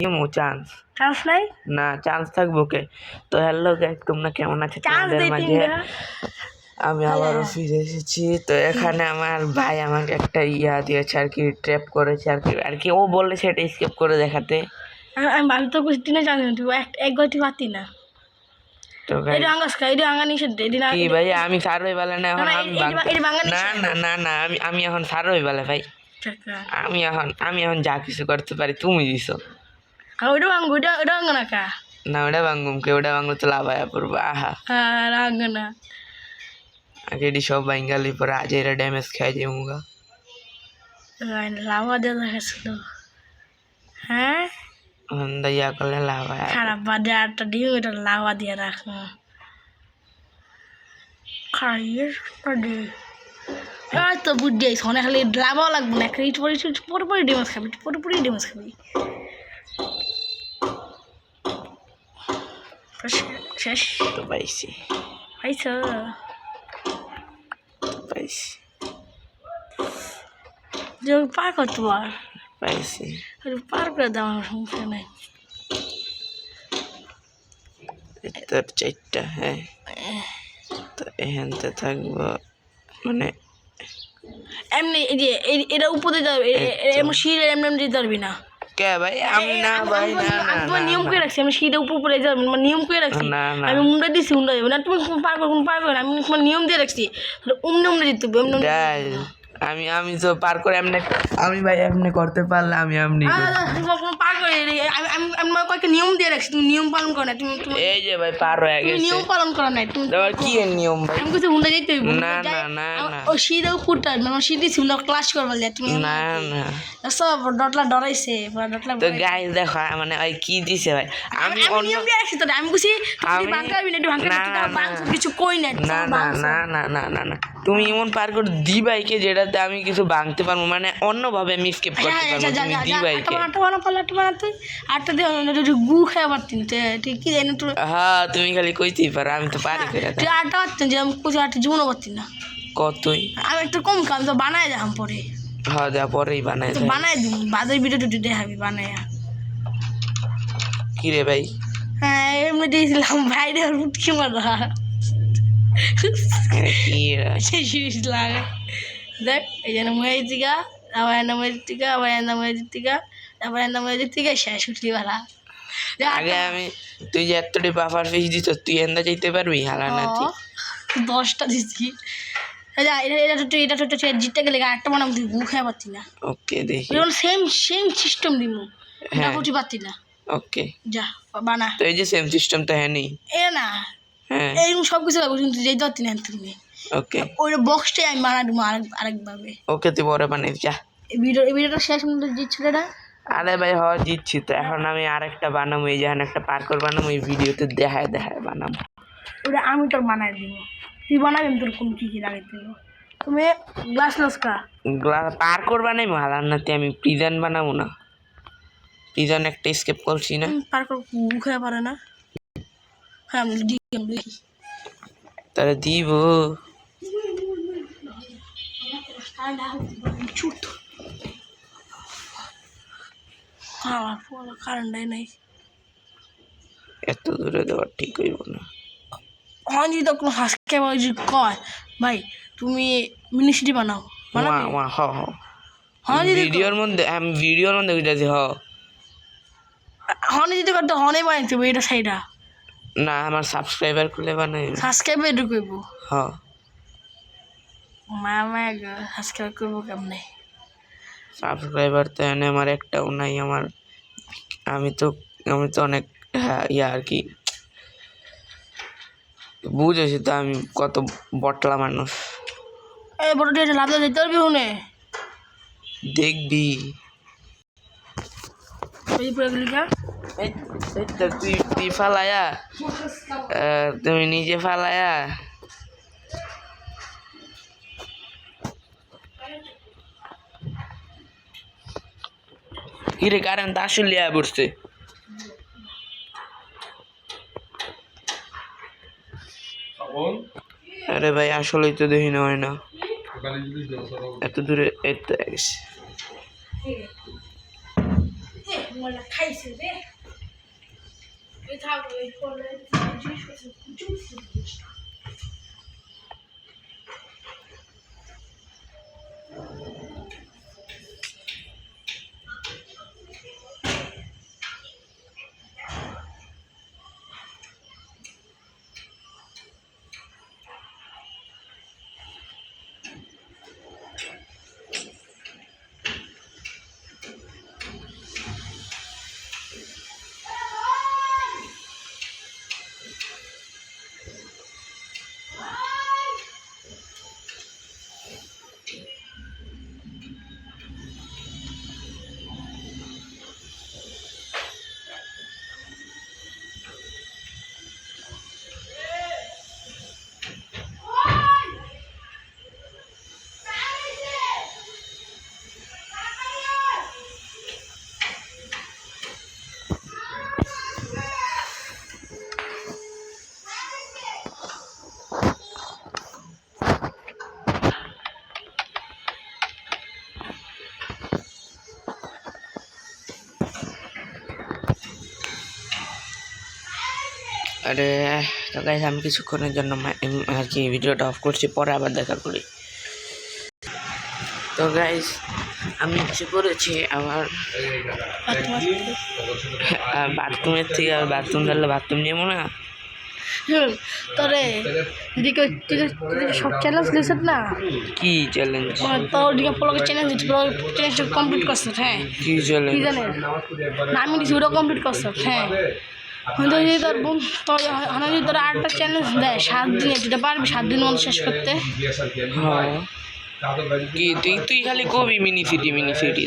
নিমু chance chance নাই না, চান্স থাকবো কে? তো হ্যালো গাইস, তোমরা কেমন আছো? চান্স তোমাদের দেই মাঝে তিনটা আমি আবারও ফিরে এসেছি। তো এখানে আমার ভাই আমাকে একটা দিয়েছে আর কি, ট্র্যাপ করেছে আর কি ও বললে সেটা স্কেপ করে দেখাতে। আমি ভাবি তো কিছু দিনে জানি না তুই এক গতি পাতি না তো এটা আঙ্গাস খা এটা আঙ্গা নিষেধ এদিন কি ভাই, আমি সার হয়ে বেলা না এখন, আমি এটা বাঙা না না না না আমি এখন সার হয়ে বেলা ভাই, আমি এখন যা কিছু করতে পারি তুমি দিছো। ওটা ভাঙবো ওটা ভাঙবো না কা না ওটা ভাঙ্গুম কে, ওটা ভাঙলে তো লাভায়া পড়বো। আহা হ্যাঁ ভাঙবো না আগে এটি সব বাঙ্গালি পরে আজ এরা ড্যামেজ খাই যে মুগা লাভা দিয়ে দেখাচ্ছিল। হ্যাঁ ইয়া করলে লাভায়া খারাপ বাদে আটটা ডিম এটা লাভা দিয়ে রাখো খাইয়ে আর তো বুঝে শোনে খালি লাভাও লাগবে না একটা পুরোপুরি ডিমাস খাবি পুরোপুরি ডিমাস খাবি শেষ তো পাইছি পাইছ পাইছি যে পার করতে পার পাইছি পার করে দাও আমার সমস্যা নেই তোর চারটা। হ্যাঁ তো এখানতে থাকবো মানে এমনি এই যে এটা উপরে যাবে এমন শিরে এমনি এমনি যেতে পারবি না কে ভাই? আমি না ভাই, না না আমি তোমার নিয়ম করে রাখছি আমি শিরে উপরে যাবো মানে নিয়ম করে রাখছি না না আমি উমরা দিছি উমরা যাবে না তুমি পারবে না আমি তোমার নিয়ম দিয়ে রাখছি উমনে উমনে দিতে হবে এমনি আমি তো পার করে এমনি, আমি ভাই এমনি করতে পারলে আমি এমনি পার করে আমি কয়েকটা নিয়ম দিয়ে রাখছি তুমি নিয়ম পালন করো না তুমি এই যে ভাই পার হয়ে গেছে, নিয়ম পালন করো না তুমি কি এর নিয়ম ভাই? আমি কিছু উমরা যেতে হইব না না না না ও শিরে উপরটা মানে শিরে ছিল ক্লাস করবা যায় তুমি না না সব ডটলা ডরাইছে ডটলা তো গাইস দেখো মানে ওই কি দিছে ভাই, আমি নিয়ম দিয়ে রাখছি তো আমি বুঝি তুমি ভাঙাবি না একটু কিছু কই না না না না না না না না তুমি এমন পার করে দি বাইকে যেটাতে আমি কিছু ভাঙতে পারবো, মানে অন্যভাবে আমি স্কেপ করতে পারবো। তুমি দি বাইকে আটটা দিয়ে গু খাই পারতি না ঠিক কি জানি তো হ্যাঁ তুমি খালি কইতেই পারো, আমি তো পারি করে তুই আটটা পারতেন যে আমি কুচি আটটা জীবনও পারতি না কতই আমি একটু কম কাম তো বানাই যাম পরে হ্যাঁ যা পরেই বানাই বানাই দিম বাজার ভিডিও টুটু দেখাবি বানাইয়া কি রে ভাই? হ্যাঁ এমনি দিয়েছিলাম বাইরে উঠকি মারা কি শেষ লাগে দেখ এই জন্য মহিলা টিকা আবার এনা মহিলা টিকা আবার এনা মহিলা টিকা আবার এনা মহিলা টিকা শেষ উঠলি বাড়া আগে আমি তুই যে এতটি বাফার ফিস দিছ তুই এন্দা যাইতে পারবি হালা নাতি 10টা দিচ্ছি এটা জিততে গেলে একটা বানাম তুই গু খাই পারতি না ওকে দেখি সেম সিস্টেম দিব এটা করতে পারতি না ওকে যা বানা তো এই যে সেম সিস্টেম তো হ্যাঁ নেই এ না হ্যাঁ এইরকম সব কিছু লাগবে কিন্তু যেতে পারতি না তুমি ওকে ওই বক্সটাই আমি বানা দেবো আরেকভাবে ওকে তুই পরে বানাই যা এই ভিডিওটা শেষ মতো জিতছিল এটা আরে ভাই হওয়া জিতছি তো এখন আমি আরেকটা বানাবো, এই যেখানে একটা পার্কর বানাবো, এই ভিডিওতে দেখায় বানাবো ওটা আমি তোর বানাই দিব তুই বানাবি তোর কোন কী কী লাগাই দিব তুমি গ্লাস লস্কা পার্কর বানাইবো হালার নাতি, আমি প্রিজন বানাবো না। প্রিজন একটা স্কেপ করছি না, পার্কর মুখে পারে না। হ্যাঁ আমি দেখি তাহলে দিব কারেন্টাই নাই এত দূরে দেওয়া ঠিক হইব না। হ্যাঁ যদি তো কোনো হাসকে কয় ভাই তুমি মিনিস্ট্রি বানাও ভিডিওর মধ্যে আমি বুঝাচ্ছি হনে যদি করতে হনে বানাইতে হবে এটা সাইডা না আমার সাবস্ক্রাইবার খুলে বানাই সাবস্ক্রাইবার এটা করব হ্যাঁ মামা সাবস্ক্রাইব করবো কেমনে সাবস্ক্রাইবার তো এনে আমার একটাও নাই, আমি তো অনেক আর কি বুঝেছি তো আমি কত বটলা মানুষ। এই বড় দিয়ে লাভ দিতে পারবি হুনে দেখবি তুই ফালায়া তুমি নিজে ফালায়া কিরে কারেন্ট আসলে পড়ছে। আরে ভাই আসলেই তো দেখি না হয় না এত দূরে এত গেছে মোবাইলটা খাইছে রে এই থাকো এই ফোনে জিনিস করছে জিনিসটা আরে তো গাইস আমি কিছুক্ষণের জন্য আর কি ভিডিওটা অফ করছি, পরে আবার দেখা করি। তো গাইস আমি এসে পড়েছি আবার বাথরুমের থেকে, আর বাথরুম ধরলে বাথরুম যাবো না। তোরে দিকে সব চ্যালেঞ্জ দিয়েছে না, কি চ্যালেঞ্জ? তোর দিকে ব্লগের চ্যালেঞ্জ দিচ্ছে, চ্যালেঞ্জটা কমপ্লিট করছে। হ্যাঁ কি চ্যালেঞ্জ? কি জানেন না, আমি দিচ্ছি ওটা কমপ্লিট করছে। হ্যাঁ যদি তোর বোন যদি তোর আরেকটা চ্যালেঞ্জ দেয় 7 দিনে, তুই পারবি 7 দিনের মধ্যে শেষ করতে? হ্যাঁ কি তুই খালি কবি মিনি সিটি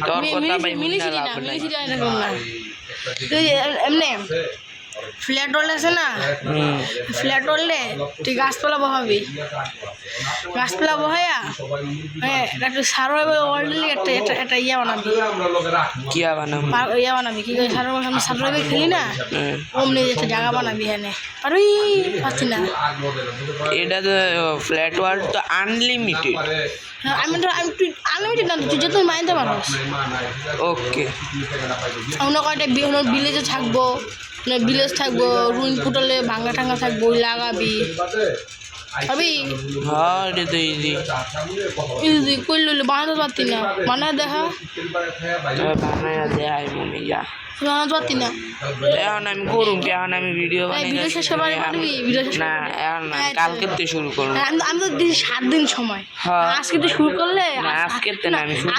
তোর কথা ভাই মিনি সিটি না, মিনি সিটি এরকম না, তুই এমনি ফ্ল্যাট রোল আছে না, ফ্ল্যাট রোলে তুই গাছপালা বহাবি, গাছপালা বহাইয়া হ্যাঁ একটু সার অলরেডি একটা ইয়া বানাবি, ইয়া বানাবি কি করে সার সামনে সার খেলি না, অমনি একটা জায়গা বানাবি। হ্যাঁ পারবি? পারছি না, এটা তো ফ্ল্যাট ওয়ার্ল্ড তো আনলিমিটেড। আমি তুই আনলিমিটেড না, তুই যত মাইনতে পারস। ওকে অন্য কয়টা ভিলেজে থাকবো, ভিলেজ থাকবো, রুইন পুটলে ভাঙ্গা টাঙ্গা থাকবো, ওই লাগাবি ভাবি। হ্যাঁ এটা তো ইজি ইজি করলে বানাতে পারতি না, বানায় দেখা বানায় দেয় মনে যা বানাতে পারতি না। এখন আমি করুন কি, এখন আমি ভিডিও ভিডিও শেষ করবার পারবি? ভিডিও শেষ না এখন না, কালকে তো শুরু করবো। আমি তো দিচ্ছি 7 দিন সময়, আজকে তুই শুরু করলে আজকে না আমি শুরু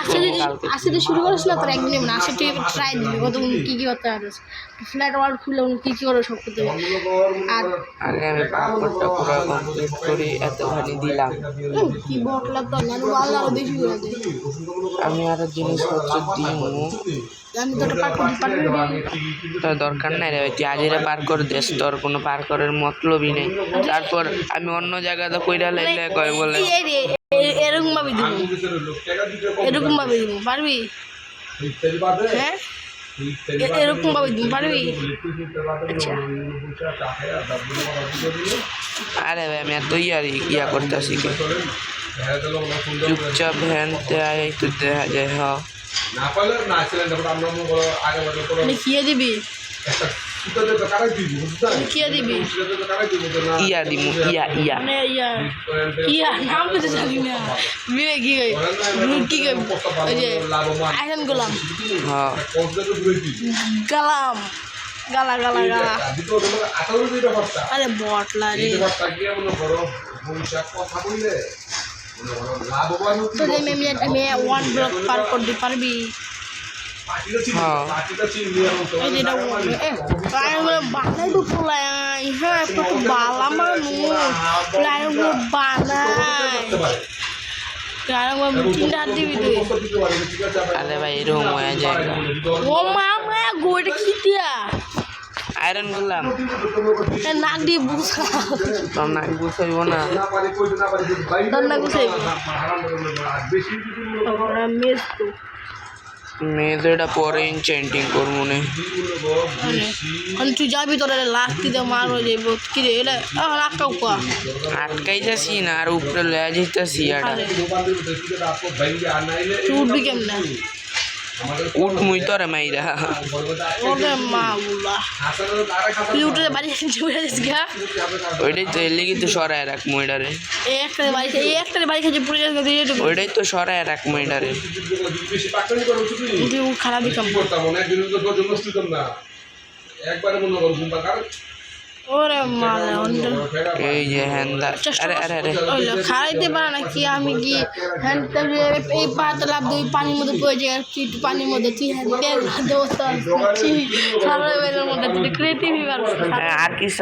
আজকে তুই শুরু করিস না, তোর একদিনে না, আজকে তুই ট্রাই দিবি কত কি কি করতে পারিস, ফ্ল্যাট ওয়ার্ল্ড খুলে কি কি করে সব করতে হবে। আর আগে আমি পাসপোর্টটা পুরো কমপ্লিট করি, এতখানি দিলাম। কি বটলা তো না, আল্লাহ আরো বেশি করে দে। আমি আরো জিনিসপত্র দিব, আমি তো পার করতে পারবি, তোর দরকার নাই রে, তুই আজিরা পার করে দেস, তোর কোনো পার করার মতলবই নেই। তারপর আমি অন্য জায়গাতে কইরা লাইলে কয় বলে এরকম ভাবে দিব, এরকম ভাবে দিব, পারবি? হ্যাঁ এরকম ভাবে দিব, পারবি? আচ্ছা আরে ভাই আমি এত ইয়া করতেছি কি, চুপচাপ ভ্যান একটু দেখা যায়। হ্যাঁ খিয়ে দিবি, খিয়ে দিবি, ইয়া দিমু ইয়া ইয়া মানে ইয়া নাম কিছু জানি না, বিয়ে কি কি ওই যে আইসন গোলাম, হ্যাঁ গালাম গালা গালা গালা, আরে বটলা রে তো যে আমি 1 ব্লক পার করতে পারবি? বানাই তো পোলাই, হ্যাঁ তো বালা মানুষ প্লাইগুলো বানায়, 3টা হাত দিবি তুই। আরে ভাই এরকম হয়ে যায়, ও মা মা গোটা কি দিয়া আয়রন করলাম, নাক দিয়ে বুঝা, তোর নাক বুঝাইব না, তোর নাক বুঝাইব মেজ তো মেয়েদেরটা পরে ইনচেন্টিং করবো না, তুই যাবি তোর লাস্টি দিয়ে মার হয়ে যাইব কি রে, এটা আটকাও কা আটকাই যাচ্ছি না, আর উপরে লয়া যেতেছি। তুই উঠবি কেমনে? উঠ মুই তোরে মাইরা ওরে মাওলা তুই উঠে বাড়ি চলে যাচ্ছিস গা ওইটাই তো এর লেগে তো সরায় রাখ মইডারে এই একটা বাড়ি খেয়ে পুরো যাচ্ছে ওইটাই তো সরায় রাখ মইডারে তুই খারাপই কাম ওরে মালা এই যে হ্যান্ডা আরে আরে আরে ওইলো খাইতে পারে না কি আমি কি হ্যান্ডটা এই পাতা লাভ দুই পানির মধ্যে পড়ে যায় তুই পানির মধ্যে তুই হ্যান্ডে দোস্ত সারা বেলার মধ্যে তুই ক্রিয়েটিভই পারছিস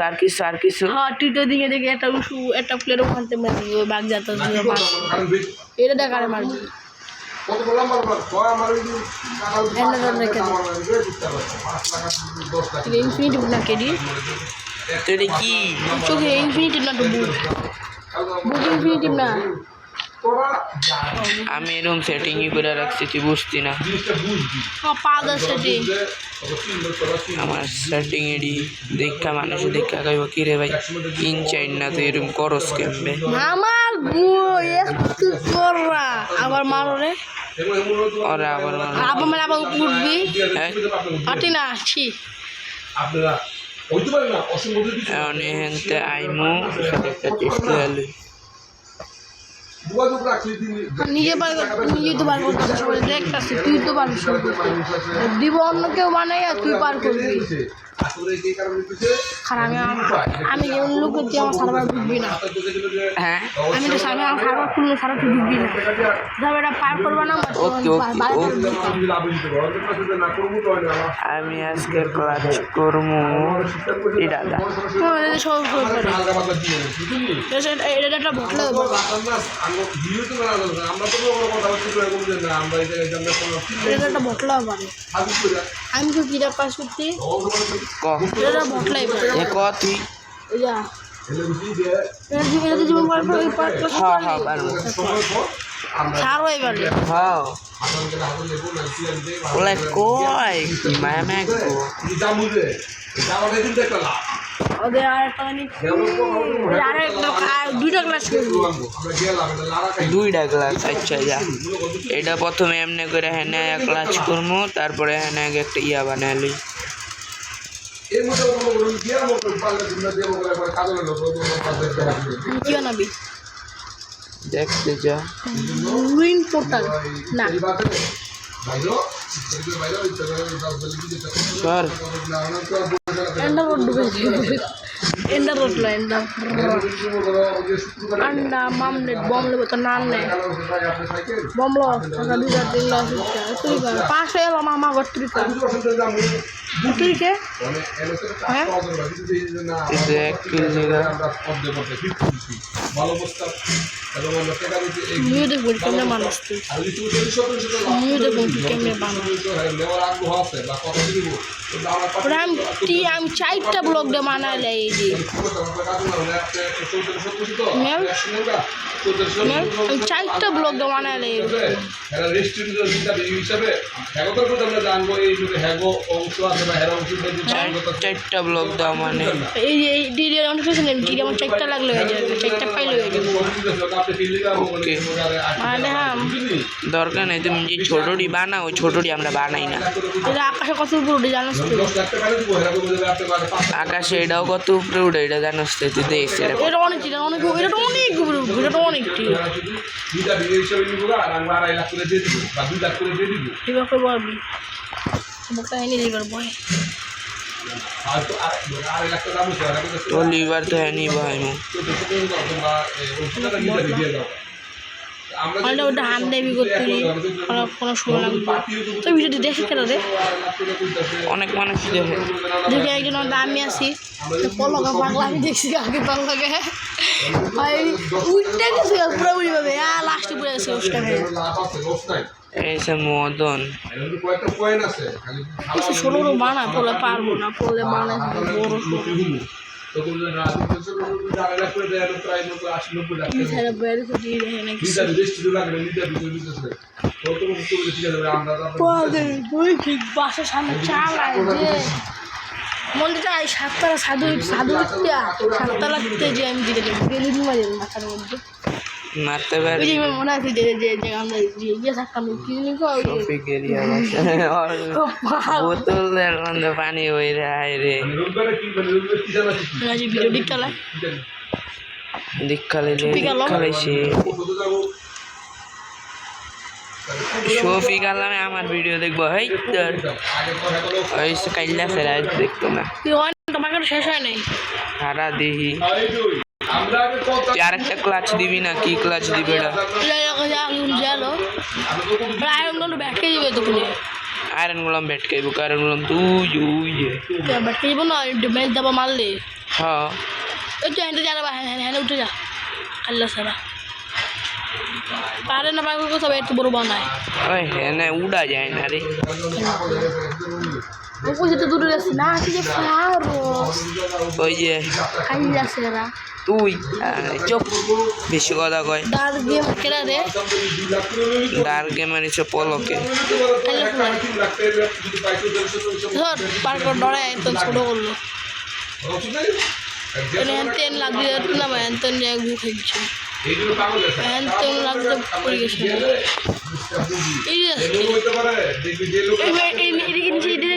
আর কিছু হ্যাঁ টিটো দিকে দেখে একটা উঁচু একটা প্লেট ওখানতে মারবি ওই বাঘ যাতা এটা দেখারে মারবি ইনফিনিটি না কেডি তো এটা কি চোখে ইনফিনিটি না তো বুট ইনফিনিটি না আমি এরকম সেটিংই করে রাখছি তুই বুঝতি না পাদা সেটিং আমার সেটিং এডি দেখা মানুষ দেখা কইব কি রে ভাই ইন চাই না তুই এরকম করস কেমবে আমার একটু কররা আবার মারো রে ওরে আবার আবার মানে আবার উঠবি হ্যাঁ আটি না ছি এখন এহেনতে আইমু সাথে একটা টেস্ট হলো নিজে নিজে তো পার করতে সবাই দেখতেছি তুই তো পারবি দিব অন্য কেউ বানাই আর তুই পার করবি খারাপ আমি যেমন লোক করছি আমার সারাবার ঢুকবি না হ্যাঁ আমি তো আমার সারাবার খুললে সারা তুই ঢুকবি না ধর এটা পার করবো না আমি আজকে ক্লাস করবো এই দাদা সব এটা একটা ভটলে এটা একটা ভটলা পারে আমি তো কিরা পাস করছি ক এটা ভটলাই পারে এ ক তুই যা এটা জীবন পার করে হ্যাঁ হ্যাঁ পারবো ছাড় হয়ে পারে হ্যাঁ ওলা কয় মায়া মায়া কো ওদের আর একটা দুইটা ক্লাস করবো দুইটা ক্লাস আচ্ছা যা এটা প্রথমে এমনি করে হ্যানে ক্লাস করবো তারপরে হ্যানে একটা ইয়া বানালি কি বানাবি দেখতে যা উইন পোর্টাল না সর ఎండ రోడ్డు ఎండ రోడ్లో అండ మామూలు బొమ్మలు పోతా నాన్నే బొమ్మలో ఒక দুইটা তিনটা তুরিকা 500 এলো মামা গত্রিকা তুরিকে হ্যাঁ দেখ কি জায়গা নিউ দেখবো কেমনে মানুষ তুই নিউ দেখবো কেমনে বানাস আমি চারটা ব্লগ দিয়ে বানাইলে এই যে আমি চারটা ব্লগ দিয়ে বানাইলে চারটা ব্লগ দাও মানে এই যে ডিডি নোটিফিকেশন ডিডি আমার চারটা লাগলো হয়ে যাবে চারটা পাইলে হয়ে যাবে ওকে মানে হ্যাঁ দরকার নেই তুমি যে ছোটটি বানাও ছোটটি আমরা বানাই না এটা আকাশে কত উপরে উঠে জানোস তো আকাশে এটাও কত উপরে উঠে এটা জানোস তো তুই দেখ এটা অনেক এটা অনেক উপরে উঠবে এটা অনেক এবার করবো আমি মুখটা এনে দিবার বয় তো লিভার তো হ্যাঁ নি ভাই মু ওটা হান দেবি করতে কোনো সময় লাগবে তো ভিডিওটি দেখে কেন রে অনেক মানুষ দেখে দেখে একজন আমি আছি পলকা পাগলা আমি দেখছি আগে পলকে উঠতে গেছে পুরোপুরি ভাবে লাস্টে পড়ে গেছে ওষটাকে এইসে মদন কিছু ছোটো ছোটো বানা পড়লে পারবো না পড়লে বানায় বড় বাসার সামনে চালায় যে মনে চাই সাততলা সাধু সাধু সাততলাতে যে আমি দিতে বেলুন মারি মাথার মধ্যে মারতে ওই পারি যে মনে আছে যে যে যে আমরা ইয়ে থাকতাম ক্লিনিক শফিকের বোতলের মধ্যে পানি হয়ে রায় রে ভিডিও দিক চালায় দীক্ষালে সে শফিক আলমে আমার ভিডিও দেখবো এই তোর ওই কাইল্লা ফেরা দেখতো না তোমাকে শেষ হয় নাই সারা দেখি তুই আরেকটা ক্লাচ দিবি না কি ক্লাচ দিবি এটা ব্যাটকে যাবে তো আয়রন গুলাম বেটকাইব কারণ গুলাম তুই ব্যাটকে যাবো না ম্যাচ দাবা মারলে হ্যাঁ ওই তো হ্যাঁ যা হ্যাঁ উঠে যা আল্লাহ সারা পারে না পারে কোথাও একটু বড় বানায় ওই হ্যাঁ উড়া যায় না রে ওই তো দূরে গেছি না কি যে ফারস ওই যে আল্লাহ সারা তুই চুপ বেশি কথা কয় ডার গেম কেডা রে ডার গেম আনিস পলকে ধর পার করে ডরে তো ছোট করলো তেল লাগিয়ে না ভাই তেল গু খাইছে তেল লাগতে পড়ে গেছে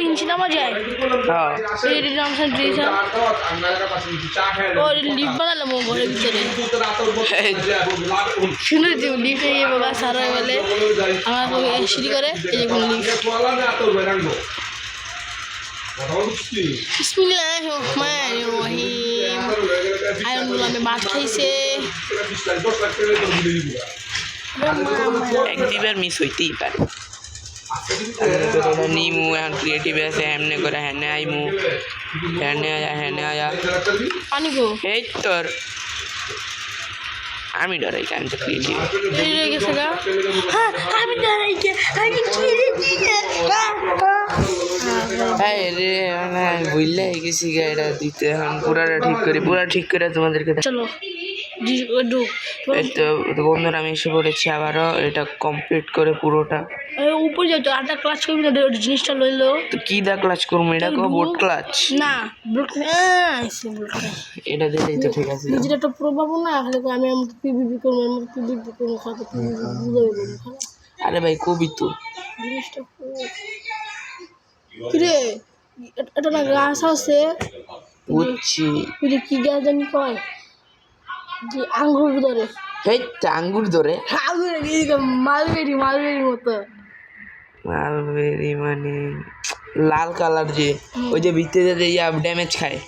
ইঞ্চি নামা যায় লিপ বানালাম ঘরের ভিতরে শুনেছি লিপে গিয়ে বাবা সারা বলে আমার সিঁড়ি করে এই যে লিপ আমি ভাত খাইছে একবার মিস হইতেই পারে নিমু এখন ক্রিয়েটিভ আছে এমনি করে হ্যানে আইমু হ্যানে আয়া পানি গো এই তোর আমি ডরাই কেন তো ক্রিয়েটিভ গেছে গা হ্যাঁ আমি ডরাই কে আমি রে বুঝলে গেছি গাড়িটা দিতে এখন পুরা ঠিক করে তোমাদেরকে চলো এই তো বন্ধুরা আমি এসে পড়েছি আবারও এটা কমপ্লিট করে পুরোটা উপরে যাও তো আটটা ক্লাস করবি না জিনিসটা লইলো তো কি দা ক্লাচ করবো এটা কো বোট ক্লাচ না এটা দিলেই তো ঠিক আছে নিজের একটা প্রভাব না খালি আমি পিবিপি করবো পিবিপি করবো খাতে বুঝাবে আরে ভাই কবি তো জিনিসটা কিরে এটা না গাছ আছে বুঝছি কি গাছ জানি কয় যে আঙ্গুর ধরে এই আঙ্গুর ধরে মালবেরি মতো মালবেরি মানে লাল কালার যে ওই যে ভিতরে ইয়া ড্যামেজ খায়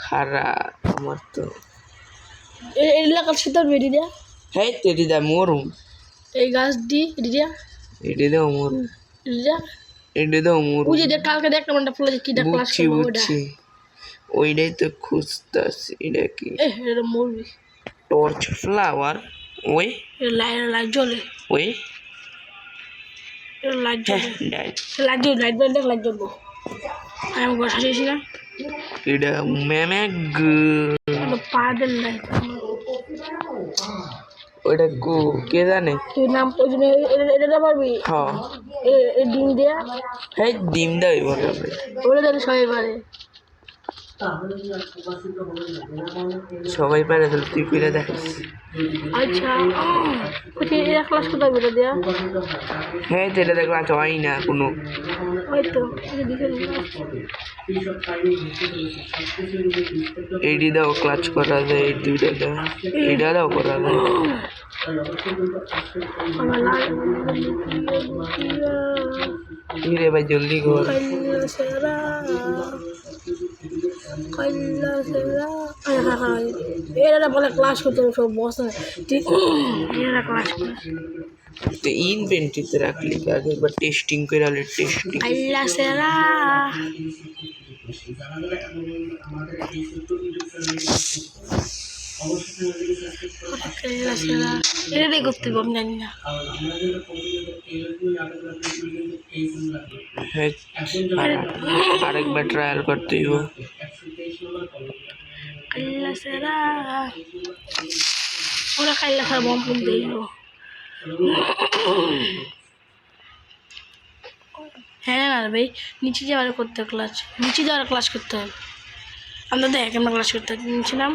খারাপ আমার তো এলাকার সাথে বেরিয়ে দেয়া হ্যাঁ তেটি দা মরুম এই গাছ দি দিয়া এটি দাও মরুম দিয়া এটি দাও মরুম ওই যে কালকে দেখলাম একটা ফুলে কি ডাক ক্লাস বুঝছি ওইটাই তো খুঁজতাছি এটা কি এটা মরবি টর্চ ফ্লাওয়ার ওই লাইট জ্বলে ওই লাইট জ্বলবো আমি বসা শেষি না এটা ম্যামেগ পা দেন লাইট ওইটা গো কে জানে তুই নাম ওই জন্য এটা পারবি হ্যাঁ ডিম দেয়া হ্যাঁ ডিম দেওয়াই বলে ওটা জানি সবাই পারে তাহলে তুই করে দেখিস আচ্ছা এরা ক্লাস কোথায় বেরো দেয়া হ্যাঁ তো এটা দেখলাম হয় না কোনো হয়তো এইটি দাও ক্লাচ করা যায় এই দুইটা দাও এইটা দাও করা যায় রে ভাই জলদি কর এরা বলে ক্লাস করতে সব বসে এরা ক্লাস তো ইনভেন্টরিতে রাখলি আগে একবার টেস্টিং করে আলে টেস্টিং আল্লাহ সেরা এটাই করতে আমি জানি না আরেকবার ট্রায়াল করতে হইব আল্লাহ সেরা ওরা খাইলে খারাপ বম ফুল দিল হ্যাঁ না ভাই নিচে যাওয়ার করতে ক্লাস নিচে যাওয়ার ক্লাস করতে হবে আমরা দেখ আমরা ক্লাস করতে নিয়েছিলাম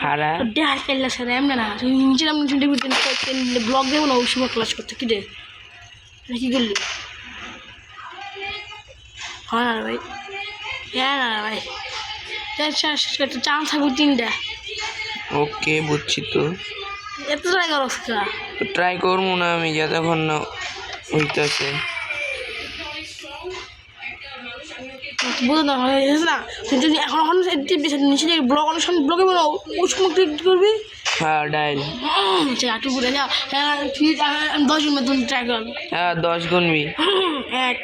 হারা দেখ খেললে স্যার এমনি না তুই নিয়েছিলাম ব্লগ দেবো না ওই সময় ক্লাস করতে কি রে কী করলি হয় না ভাই হ্যাঁ না ভাই চান্স থাকবো 3টা ওকে বুঝছি তো এত ট্রাই করো তো ট্রাই করবো না আমি যতক্ষণ না হইতেছে বুঝতে না না তুই যদি এখন নিচে ব্লগ অনেক সময় ব্লগে বানাও ওই সময় ক্লিক করবি হ্যাঁ ডাইল একটু ঘুরে যা হ্যাঁ ঠিক আমি 10 মিনিট তুমি ট্রাই করবি হ্যাঁ 10 গুনবি 1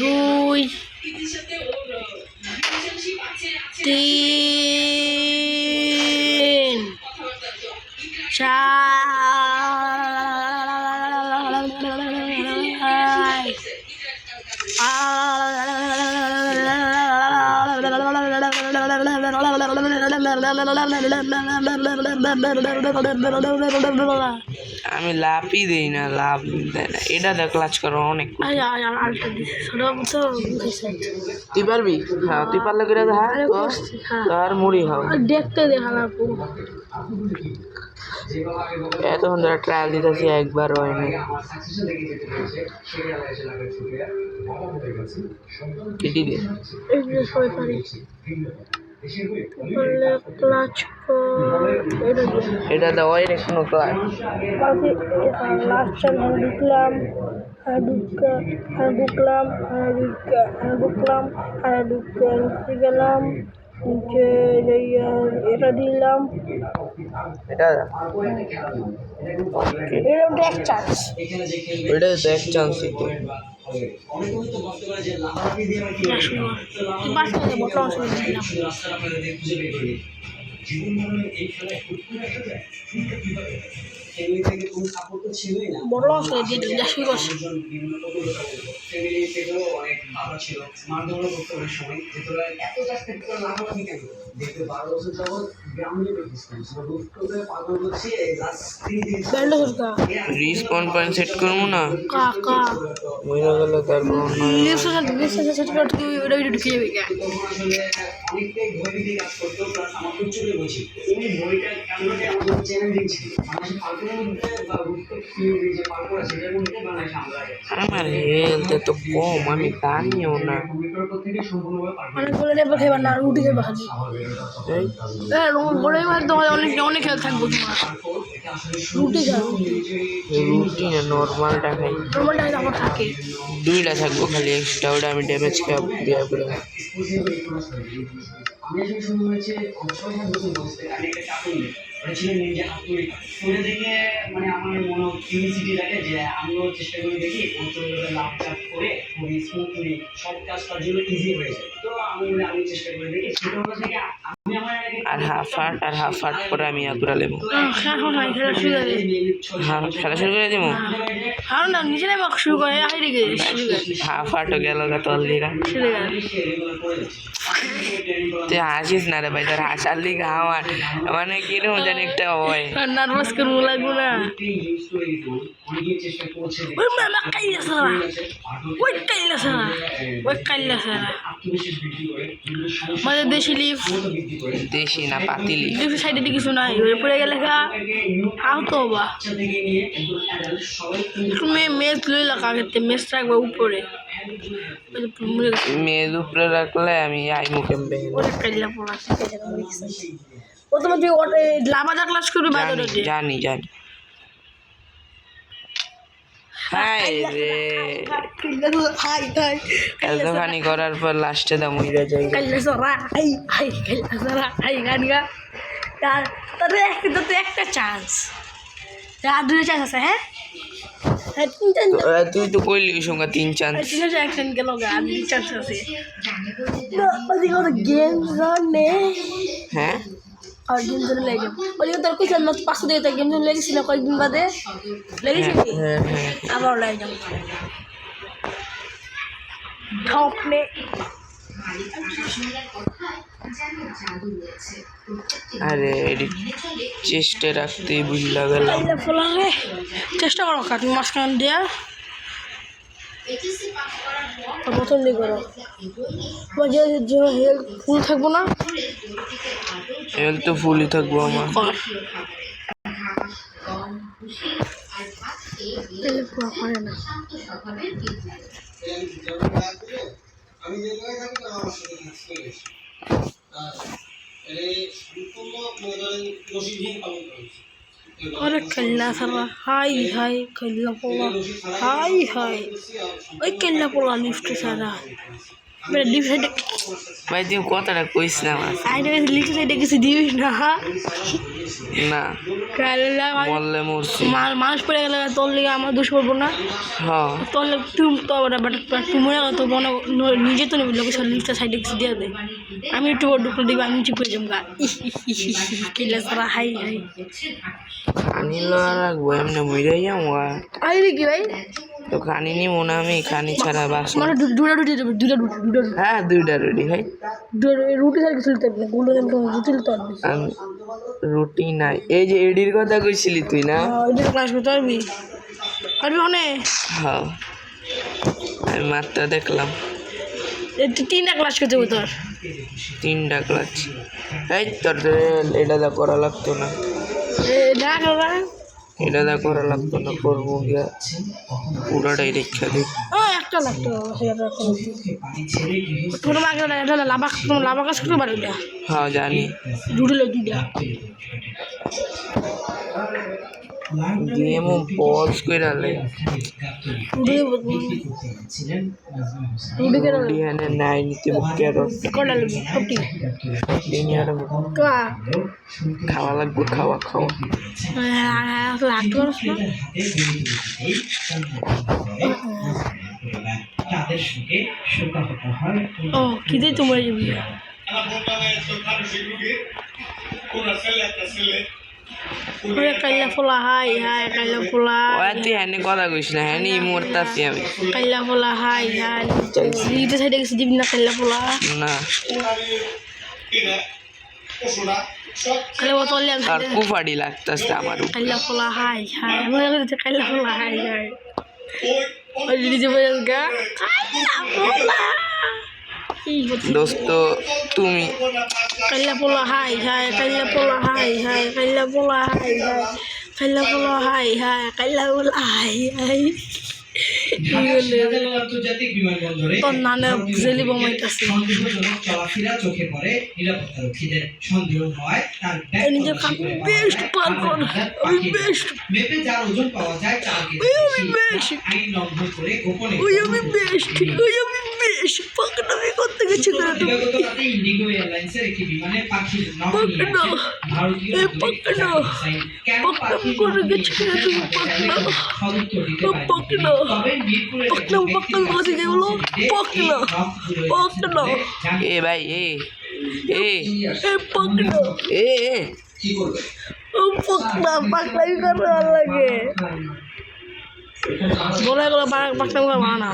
2 3 আমি লাভই দিই না লাভ দেয় না এটা দেখ ক্লাচ করো অনেক তুই পারবি হ্যাঁ তুই পারলে করে দেখা আর মুড়ি খাও দেখতে দেখালা এতক্ষণ ধরে ট্রায়াল দিতেছি একবার হয়নি কেটে দে এটা দাও এর এখনো ক্লাচ ঢুকলাম গেলাম নিচে এটা দিলাম এটা এক চান্স এটা তো এক চান্স বড় অংশ দিয়ে দিন যা শুরু করছে রিসপন পয়েন্ট সেট করবো না কাকা মহিলা গেলে তারপর ঢুকে যাবে আমার হেলথ তো কম আমি জানিও না অনেকগুলো নেবার খাইবার না রুটি খাইবা খালি বড় তোমার অনেক অনেক খেয়াল থাকবো তোমার রুটি খাও রুটি না নর্মালটা খাই নর্মালটা আমার থাকে 2টা থাকবো খালি এক্সট্রা ওটা আমি ড্যামেজ খাই বিয়া করে দেখে মানে আমার মনে কিউরিসিটি লাগে যে আমিও চেষ্টা করে দেখি অঞ্চলগুলো লাভ চাপ করে খুবই স্মুথলি সব কাজ তার জন্য ইজি হয়ে যায় তো আমি চেষ্টা করে দেখি সেটা হলো থেকে আমি আমার আর হাফ হার্ট করে আমি আগুরা লেবো হ্যাঁ খেলা শুরু করে দেবো আর না নিজে নেই শুরু করে হাইরে গেছে হাফ হার্টও গেল গা তোর লিগা তুই হাসিস না রে ভাই তোর হাসার লিগা আমার মানে কিরকম জানি একটা হয় নার্ভাস করবো লাগবো না ওই মামা কাইলা সারা ওই কাইলা সারা ওই কাইলা সারা মানে দেশি লিফ দেশি না পাতিলি লিফের সাইডে দিয়ে কিছু নাই পড়ে গেলে আহত হবা মেজ লইলা কাকে মেজ রাখবা উপরে মেয়ের উপরে রাখলে আমি আই মুখে ওটা কাইলা পড়া ও তোমার যে লাভাদা ক্লাস করবে বাইরে জানি হাই রে এতখানি করার পর লাস্টে দাম উইরা যায় একটা চান্স আর 2টা চান্স আছে হ্যাঁ তুই তো কইলি ওই সঙ্গে 3 চান্স গেল আর 2 চান্স আছে গেম জোনে হ্যাঁ আর গেম জোনে লেগে ওই তোর কইছ না 500 দিয়ে গেম জোনে লেগেছিল কয়েকদিন বাদে লেগেছে কি আবার লাগে যাও ঠপনে আরে চেষ্টা রাখতেই বুঝলা গেল চেষ্টা করো কাকি মাঝখান দিয়া প্রথম দিকে করো তোমার যে যে হেলথ ফুল থাকবো না হেলথ তো ফুলই থাকবো আমার। কর তাহলে পুরো করে না अरे कल्ला सारा हाय हाय कल्ला पोला हाय हाय ओए कल्ला पोला लिफ्ट सारा मेरा डिफरेंट ভাই তুমি কথাটা কইস না আমার साइड में लिफ्ट साइड किसी दी ना না कल्ला বললে মরছি। मानुष पड़े गया तोल लिया আমার দোষ পড়বো না হ্যাঁ तोल तुम तो बट तुम মনে তো মনে নিজে তো নেবে লোকের সাথে লিফট সাইডে কিছু দিয়ে দে আমি একটু ঢুকলে দিবা আমি চুপ করে যাবো কল্লা সারা হাই হাই খানি লওয়া রাখবো এমনি মরে যাবো আই রে কি ভাই তো খানি নি মনে আমি খানি ছাড়া বাস মানে দুটা রুটি দেবে দুটা রুটি হ্যাঁ দুইটা রুটি ভাই রুটি ছাড়া কিছু তুলতে পারবি না গুলো রুটি তুলতে পারবি আমি রুটি নাই এই যে এডির কথা কইছিলি তুই না ওইটা ক্লাস করতে পারবি পারবি অনেক হ্যাঁ আমি মাত্র দেখলাম তিনটা ক্লাস করতে হবে তোর 3টা ক্লাস এই তোর তো এটা দা করা লাগতো না না করবা এটা দা করা লাগতো না করবো গিয়া পুরাটাই রেখা দিই একটা লাগতো সেটা তোর মাকে এটা লাভা কাজ করতে পারবি না হ্যাঁ জানি রুটি লো দুইটা দিয়ে মো পজ করে আলে রুটি কেন ডিএনএ নাই নিতে ক্যারট কটা লাগবে সবটি ডিনিয়ার কা খাওয়া লাগবে খাওয়া লাগতো ও কি দিয়ে তোমার যাবি কাইলা ফোলা হাই হাই কাইলা ফোলা ওই তুই হ্যানে কথা কইস না হ্যানি মরতাছি আমি কাইলা ফোলা হাই হাই লিতে সাইডে গেছে দিবি না কাইলা ফোলা না কাইলা বোতল লিয়া আর কুফাড়ি লাগতাছে আমার কাইলা ফোলা হাই হাই মনে করছে কাইলা ফোলা হাই হাই ওই দিদি বলে গা কাইলা ফোলা দোস্ত তুমি কাইলা পোলা হাই হাই কাইলা পোলা হাই হাই কাইলা পোলা হাই হাই কাইলা পোলা হাই হাই কাইলা পোলা হাই হাই আন্তর্জাতিক বিমানবন্দরে তোর নানা জেলি বোমাইতেছে চলাফেরা চোখে পড়ে নিরাপত্তারক্ষীদের সন্দেহ হয় তার নিজে বেস্ট পার কর আমি বেস্ট মেপে যার ওজন পাওয়া যায় তার আমি বেস্ট আইন লঙ্ঘন করে গোপনে ওই আমি বেস্ট পাকনামি করতে গেছি না তুমি বিগত রাতে ইন্ডিগো এয়ারলাইন্সের একটি বিমানে পাখির নখ নিয়ে পাকনা ভারতীয় এ পাকনা পাকনামি করে গেছি না তুমি পাকনা সদুত্তর দিতে পারে পাকনা তবে মিরপুরের পাকনা পাকনা কথা যেগুলো পাকনা পাকনা এ ভাই এ পাকনা এ কি করবে পাকনা পাকনামি করে ভালো লাগে বলে গেলো পাকনামি করে বানা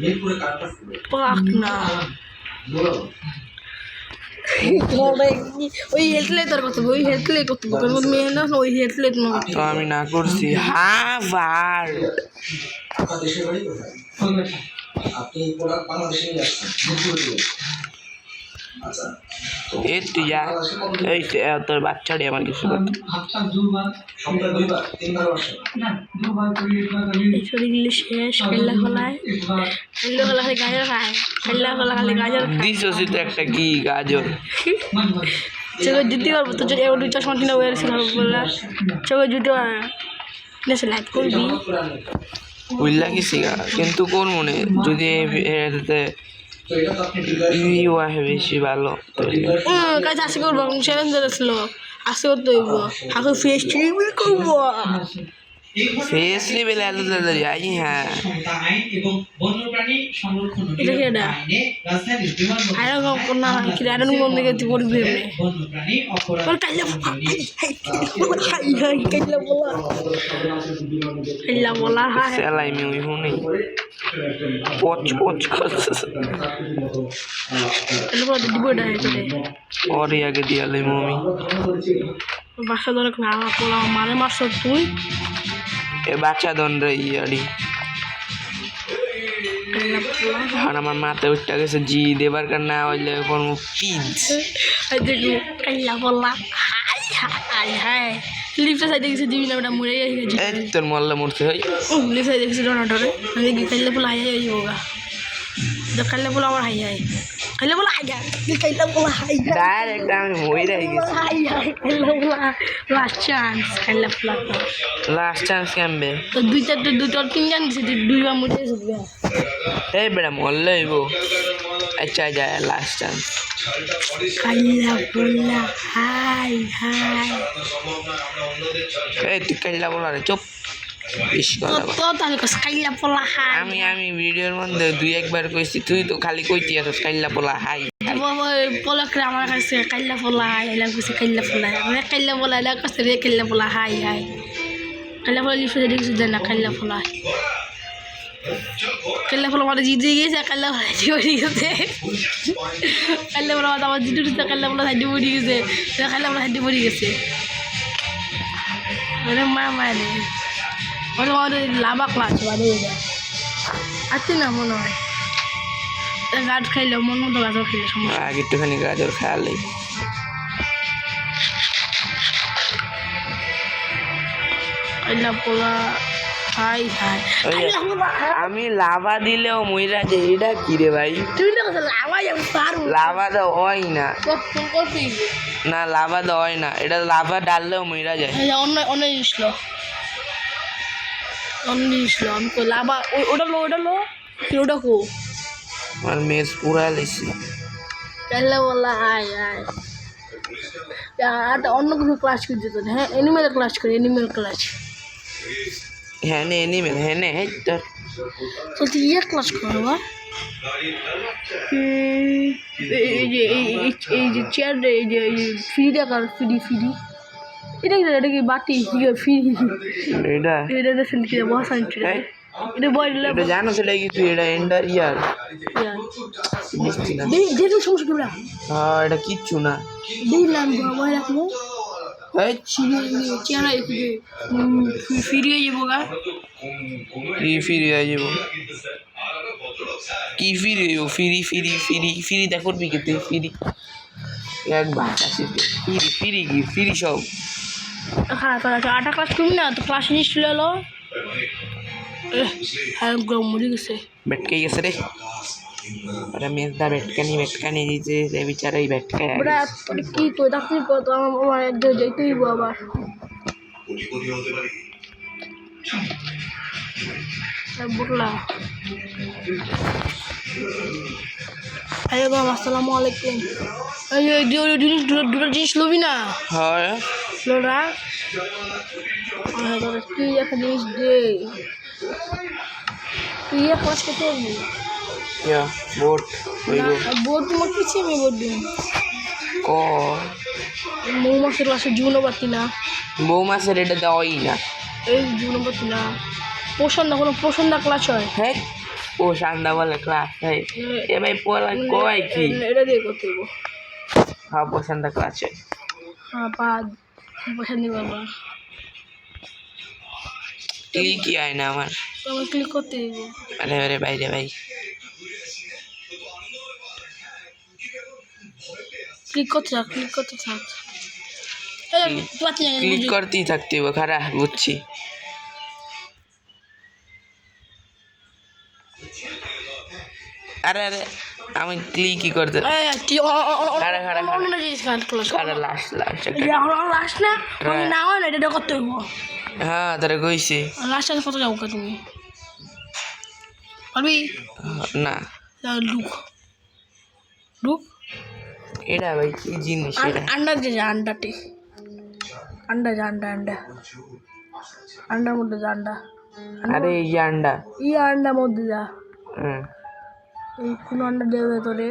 মিরপুরে কারটা পাকনা ওই হেলথলে তোর কথা ওই হেলথলে করতে তোর মধ্যে মেয়ে না ওই হেলথলে তোমার তো আমি না করছি হার্ভার্ড আপনার দেশের বাড়ি কোথায় আপনি বাংলাদেশে নিয়ে আসছেন মিরপুরে আচ্ছা এই তুই যা এই তোর বাচ্চাটি আমার কিছু করতে হাতটা দুবার সপ্তাহে দুইবার তিনবার আসে না দুবার শরীর শেষ খেলা খোলায় খেলা খোলা খালি গাজর খায় খেলা খোলা খালি গাজর খায় দিছি তো একটা কি গাজর চোখে জুতি করবো তো যদি এবার 2 চশমা কিনে ওয়ার ছিল বলে চোখে জুতো নেছে লাইট করবি বুঝলা কি শিখা কিন্তু কোন মনে যদি এতে ইউ আহে বেশি ভালো কাজ আসে করবো চ্যালেঞ্জ ছিল আসে করতে হইব এখন ফেস ট্রিটমেন্ট করবো ফেস লেভেল এত তাড়াতাড়ি আই হ্যাঁ আইন এবং বন্যপ্রাণী সংরক্ষণ এটা কি এটা আইনে রাজধানীর বিমানবন্দর আয়রন না কি আয়রন কোন দিকে তুই পড়বি বন্যপ্রাণী অপরাধ তোর কাইলা হাই হাই কাইলা বলা হাই সেলাই মি ওই হুনে পচ পচ করতেছে এটা বড় দিব এটা করে और आगे दिया ले मम्मी বাসা ধরে না পোলা মানে মারছ তুই ए बच्चा दन रही यारी খাইলা পোলা আর আমার মাথায় উঠতে গেছে জি দেবার কারণে হইলে কোনো পিজ এই দেখো খাইলা পোলা হাই হাই হাই লিফটে সাইডে গেছে দিবি না ওটা মরে গেছে এই তোর মল্লা মরছে হই লিফটে সাইডে গেছে ডোনাটরে দেখি খাইলা পোলা হাই হাই যাবো গা খাইলা পোলা আমার হাই হাই খাইলা পোলা হাই হাই খাইলা পোলা হাই হাই ডাইরেক্ট আমি মইরা গেছি হাই হাই খাইলা পোলা লাস্ট চান্স খাইলা পোলা লাস্ট চান্স কেমবে তো দুইটা তিনজন দিছে দুইবার মরে যাবে এই বেড়া মরলে হইব আচ্ছা যা লাস্ট চান্স খাইলা পোলা হাই হাই এই তুই কাইলা বলা রে চুপ বেশি কথা বল। তো তাহলে খাইলা পোলা হাই আমি ভিডিওর মধ্যে দুই একবার কইছি তুই তো খালি কইতি আছিস কাইলা বলা হাই পোলাকরে আমার কাছে কাইলা পোলা হাই এলা কইছে কাইলা পোলা মানে কাইলা পোলা এলা কাছে রে কাইলা পোলা হাই হাই কাইলা পোলা লিফটে দেখছি না কাইলা পোলা কাইলা পোলা মানে জিতে গেছে কাইলা পোলা জিতে গেছে কাইলা পোলা আমার জিতে গেছে কাইলা পোলা সাইডে পড়ে গেছে কাইলা পোলা সাইডে পড়ে গেছে মানে মানে মানে লাভা ক্লাস মানে আছে না মনে হয় গাছ খাইলে মন মতো গাছও খাইলে সমস্যা আগে একটুখানি গাজর খাওয়ালে কাইলা পোলা হাই হাই কাইলা পোলা আমি লাভা দিলেও মইরা যে এটা কি রে ভাই তুমি না কথা লাভা যাবো পারো লাভা তো হয় না কখন করবি না লাভা তো হয় না এটা লাভা ডাললেও মইরা যায় অন্য অন্য ইসল অন্য ইসল আমি কই লাভা ওটা লো ওটা কো আমার মেজ পুরা লেছি কাইলা পোলা হাই হাই আর অন্য কিছু ক্লাস করে দিত হ্যাঁ এনিমেল ক্লাস করি এনিমেল ক্লাস হ্যাঁ নে এনিমেল হ্যাঁ নে হেই তোর তো তুই ইয়ে ক্লাস করবা এই যে চেয়ার এই যে ফ্রি দেখার ফ্রি এটা কি বাটি ফ্রি এটা এটা দেখেন কি বস আনছি এই, এটা বয় এটা জানো সেটা কি তুই এটা এন্ডার ইয়ার বুঝছি না দেখুন সমস্যা কেমন হ্যাঁ এটা কিচ্ছু না দেখলাম বয় রাখবো এই চেয়ার ফ্রি হয়ে যাবো গা কি ফিরি হয়ে যাব কি ফিরি হইব ফিরি দেখ করবি কি তুই ফিরি এক ভাষা শিখে ফিরি কি ফিরি সব খারাপ আটা ক্লাস করবি না তো ক্লাস নিয়ে চলে এলো হ্যাঁ মরে গেছে বেটকে গেছে রে ওরা মেজদা বেটকানি দিতে রে বিচারা এই বেটকায় ওরা কি কই ডাক্তার কত আমার একজন যাইতে হইব আবার বললা আসসালামু আলাইকুম এই দুটো জিনিস লবি না হয় লোরা তুই একটা জিনিস দে তুই ক্লাস করতে পারবি ইয়া বোট হইব বোর্ড তোমার পিছিয়ে আমি বোর্ড দিন ক মৌমাছির ক্লাসে জীবনও পারতি না বৌমাসের এটা দেওয়াই না এই জীবনও পারতি না পোষণদা ক্লাস হয় হ্যাঁ ও সান্দা বলে ক্লাস হয় এ ভাই পোলা কয় কি এটা দিয়ে করতে হইব হ্যাঁ পছন্দ ক্লাস হয় হ্যাঁ পছন্দ বাবা কি হয় না আমার তো আমার ক্লিক করতে হইব আরে বাইরে ভাই ক্লিক করতে থাক ক্লিক করতেই থাকতে হবে খারাপ বুঝছি আরে আমি ক্লিকই করতে লাস্ট লাস্ট না না হয় না এটা করতে হইব হ্যাঁ তারা কইছে লাস্ট টাইম কত যাবো তুমি পারবি না লুক এটা ভাই কি জিনিস এটা আন্ডা যে আন্ডাটি আন্ডার মধ্যে যা আন্ডা আরে এই যে আন্ডা আন্ডার মধ্যে যা হুম এই কোনো আন্ডা দেবে তোরে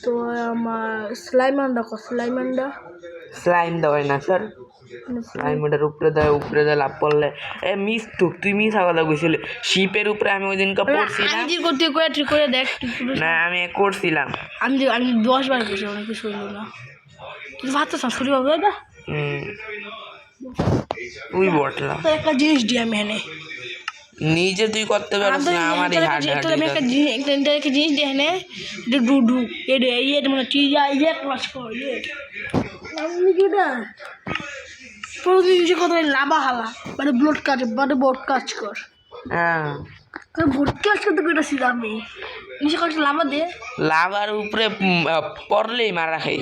তো আমার স্লাইম আন্ডা স্লাইম দেওয়াই না স্যার স্লাইম ওটার উপরে দেয় লাভ পড়লে তুই মিস কথা কইছিলি শিপের উপরে আমি ওই দিনকে পড়ছিলাম করে দেখ না আমি করছিলাম আমি 10 বার করছি অনেক কিছু হইল না কিন্তু ভাবতে শুরু হবে দাদা তুই বটলা একটা জিনিস দিই আমি এনে নিজে তুই করতে পারিস না, আমারই হার্ড একটা জিনিস দেখে নে ডুডু এটা ইয়ে মানে তুই যা ইয়ে ক্লাস কর ইয়ে আমি কিটা প্রতিদিন যে কত লাভা হালা মানে ব্লড কাজ মানে বোর্ড কাজ কর হ্যাঁ বোর্ড কাজ করতে কেটেছি আমি নিচে কাজ লাভা দে লাভার উপরে পড়লেই মারা খাই,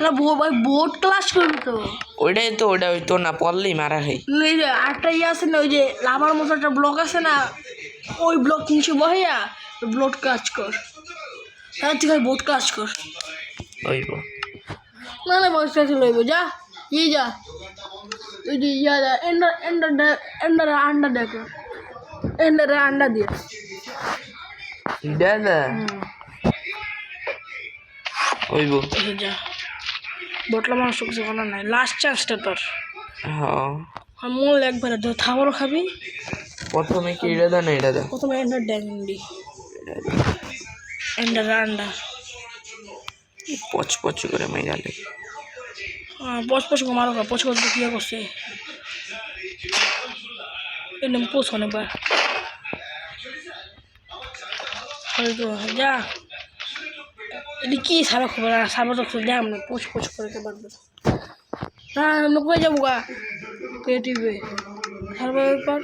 না ভাই বোর্ড ক্লাস করবি তো ওইটাই তো, ওইটা হইতো না, পড়লেই মারা খাই। এই যে আরেকটা ইয়ে আছে না ওই যে লাভার মতো একটা ব্লক আছে না ওই ব্লক নিচে বহিয়া ব্লড কাজ কর তাহলে তুই বোর্ড কাজ কর হইব না না বয়স কাছে লইব যা ইয়ে যা ওই যে ইয়া যা এন্ডারে আন্ডা দেখো এন্ডারে আন্ডা দিয়ে দাদা হইব যা বটলা মানুষ কিছু করার নাই লাস্ট চান্সটা তোর হ্যাঁ মূল একবারে ধর খাবারও খাবি প্রথমে কি এটা দা না এটা দা প্রথমে এন্ডার ড্যান্ডি এন্ডার আন্ডা পচ পচ করে মাইরালে পচ পচ মারো কা পচ পচ কি করছে এরকম পোষ অনেকবার হয়তো যা এটা কি সারা খবর সারা তো দেখ না পোষ পোষ করে পারবে না কই যাবো গা ক্রিয়েটিভে সার্ভাইভার পর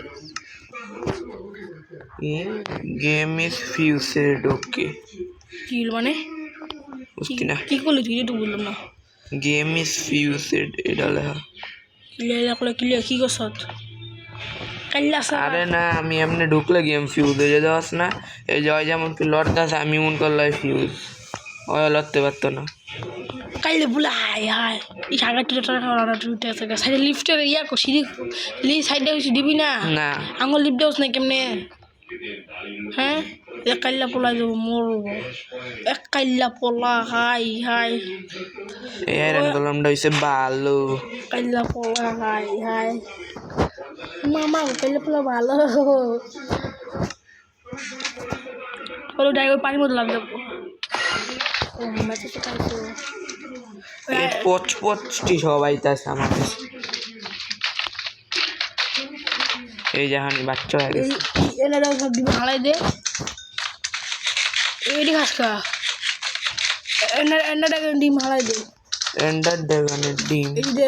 গেম ইজ ফিউজড ওকে কি মানে বুঝতি না কি করলি তুই একটু বললাম না গেম ইজ ফিউজড এটা লেখা ক্লিয়ার করলে ক্লিয়ার কি করছ কাল্লা আরে না আমি এমনি ঢুকলে গেম ফিউজ হয়ে যাওয়াস না এই জয় যেমন কি লড়তাস আমি মন করলে ফিউজ ওই লড়তে পারতো না কাইলে বলে হাই হাই এই সাগা টুটে আছে সাইডে লিফটের ইয়া কো সিঁড়ি সাইডে দিবি না না আঙুল লিফট দেওস না কেমনে হ্যাঁ এক কাইল্লা পোলা যাবো মরব এক কাইল্লা পোলা হাই হাই এই আয়রন কলমটা হইছে ভালো কাইল্লা পোলা হাই হাই মামা কাইল্লা পোলা ভালো বলো ড্রাইভার পানির মধ্যে লাভ যাবো এই পচ পচটি সবাই তাছে আমার কাছে এই জাহানি বাচ্চা হয়ে গেছে এনে দাও সব ডিম হালাই দে এডি খাস খা এন্ডাটাকে ডিম হালাই দে এন্ডার ড্রাগনের ডিম এই যে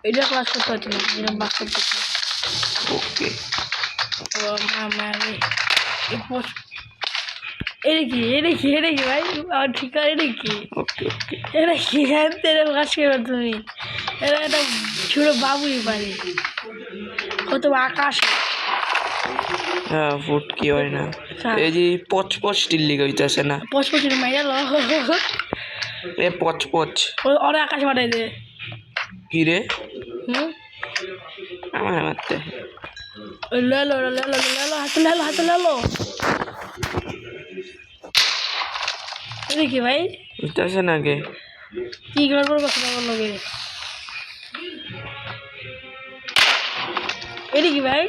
এটা ক্লাস করতে হচ্ছে না এটা বাস করতে হচ্ছে ওকে ও মামা রে এই পোষ এটা কি ভাই আর ঠিক আছে এটা কি ওকে ওকে এটা কি হ্যাঁ তেরে কাজ করবে তুমি এটা একটা ছোটো বাবুই পারে কত আকাশ হ্যাঁ ফুট কি হয় না এই যে পচ পচ টিল্লি হইতাছে না পচপচির মাইরা ল এ পচ পচ ওরে আকাশ পাঠাই দে কি রে হুম আমার মারতে লেলো হাতে লেলো এটা কি ভাই হইতাছে না কে কি গড়বড় করছে আমার লগে এটা কি ভাই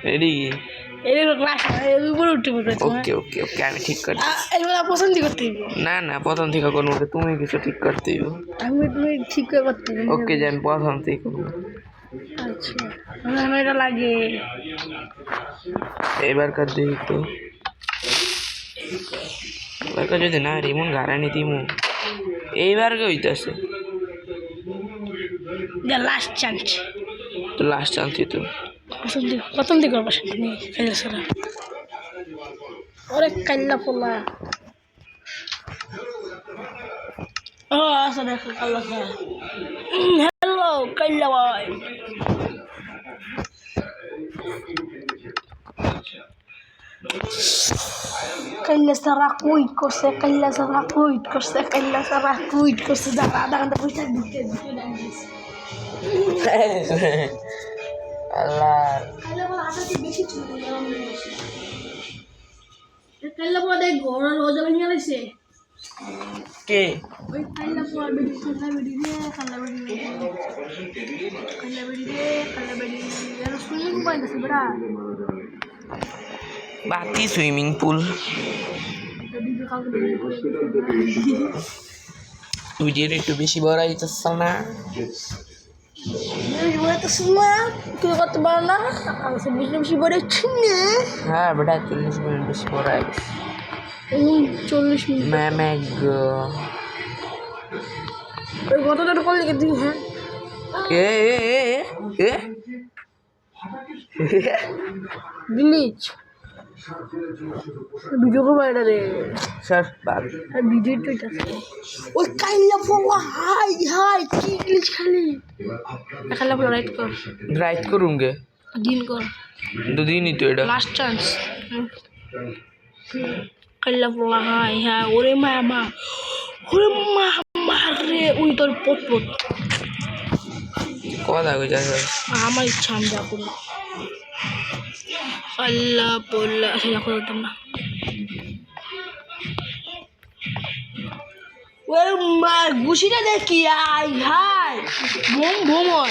রেডি এটা ক্লাস উপরে উঠতে পারবে ওকে ওকে ওকে আমি ঠিক করে এগুলো পছন্দ করতে হইব না না প্রথম থেকে করবো তুমি কিছু ঠিক করতে হইব আমি তুমি ঠিক করে করতে হইব ওকে যে আমি প্রথম থেকে করবো আচ্ছা আমার এটা লাগে এবারকার দেখি তো এবারকার যদি না রিমন গাড়ানি দিমু এইবারকে হইতাছে লাস্ট চান্স তো লাস্ট চান্সই তো প্রথম দিকে পছন্দ নেই খেলে সারা ওরে কাল্লা পোলা ও আচ্ছা দেখো কাল্লা হ্যালো কাল্লা ভাই কাল্লা সারা কুইট করছে দাঁড়া দাঁড়া পয়সা দিতে আল্লাহ কাল্লা পোলা দেখ ঘর রোজ নিয়ে আসছে কে ওই কাল্লা পোলা বেডি কাল্লা বেডি এর সুইমিং পয়েন্ট আছে বড়া বাতি সুইমিং পুল ভিডিওটা একটু বেশি বড় হইতেছে না তুই করতে পারো না আমি সব বেশি বেশি পড়েছি না হ্যাঁ বেটা 40 মিনিট বেশি পড়াই 40 মিনিট ম্যাম ওই কতটা করলে কি তুই হ্যাঁ এ এ গ্লিচ ভিডিও করবো এটা রে স্যার বাদ ভিডিও তো এটা ওই কাইলা ফোলা হাই হাই কি গ্লিচ খালি কাইলা ফোলা রাইট করুঙ্গে দিন কর দুদিনই তো এটা লাস্ট চান্স কাইলা ফোলা হাই হাই ওরে মামা রে ওই তোর পট কথা কইছা স্যার আমার ইচ্ছা আমি যা করবো আল্লাহ পল্লা সেটা করতাম না ওর মার ঘুষিটা দেখি আই হাই ভ্রমণ